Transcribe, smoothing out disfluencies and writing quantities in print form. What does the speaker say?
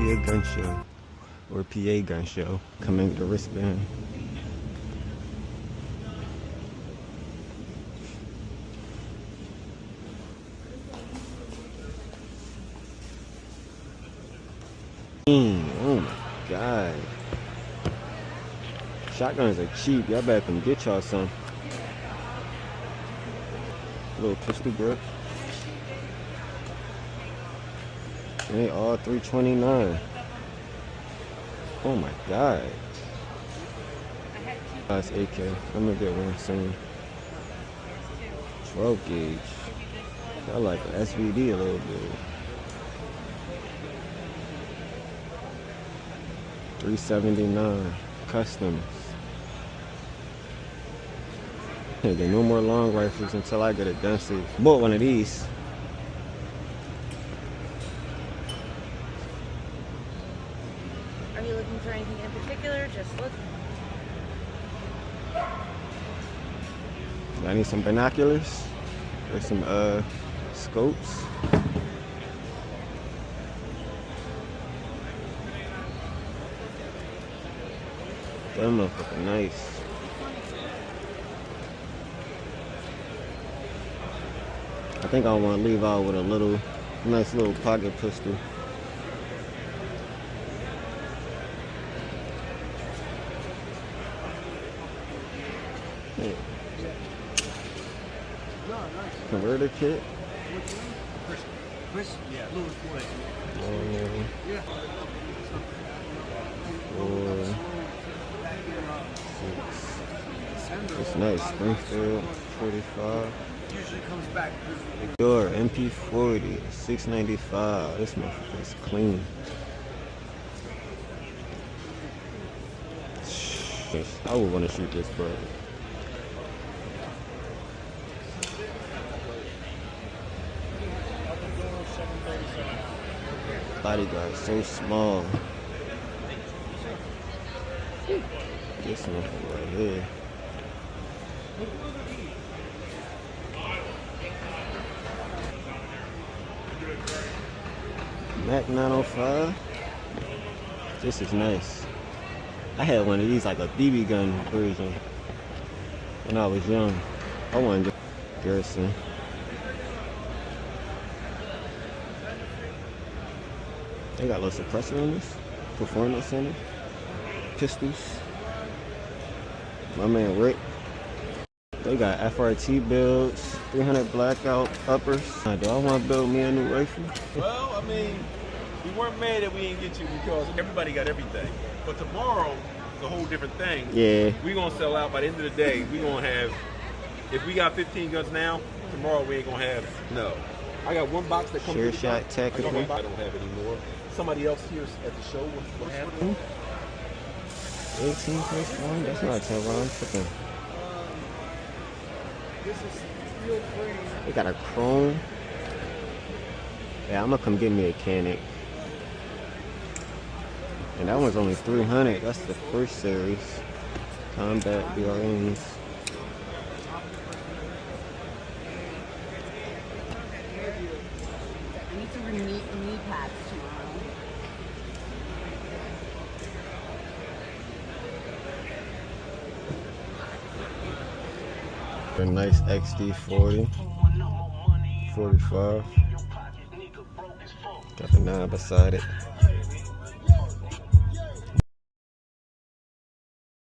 be a gun show or PA gun show. Coming with the wristband. Oh my god. Shotguns are cheap. Y'all better come get y'all some. Little pistol grip. They all $329. Oh my god. That's AK. I'm gonna get one soon. 12 gauge. I like an SVD a little bit. 379 customs. Can't get no more long rifles until I get a density. Bought one of these. Are you looking for anything in particular? Just look. I need some binoculars. There's some scopes. That motherfucker nice. I think I want to leave out with a little, nice little pocket pistol. Yeah. Converter kit. Chris? Yeah, Louis Boy. Yeah. 4, 6. It's nice. Springfield 45. Usually comes back. Door MP40 $695. This motherfucker is clean. I would want to shoot this, bro. Bodyguard so small. This motherfucker right here. Mac 905. This is nice. I had one of these, like a BB gun version, when I was young. I wanted to Garrison. They got a little suppressor on this. Performance center. Pistols. My man Rick. They got FRT builds, 300 blackout uppers. Do I want to build me a new rifle? Well, I mean, we weren't mad that we didn't get you because everybody got everything. But tomorrow is a whole different thing. Yeah. We're going to sell out. By the end of the day, we're going to have, if we got 15 guns now, tomorrow we ain't going to have, no. I got one box that comes Sure with the shot box. tactical. I don't have anymore. Somebody else here at the show will have them. 18 plus 1? That's not a 10 round. Tripping. They got a chrome. Yeah, I'm gonna come get me a Canic. And that one's only 300. That's the first series. Combat BRNs. I need to bring knee pads tomorrow. A nice XD40. 45. Got the 9 beside it.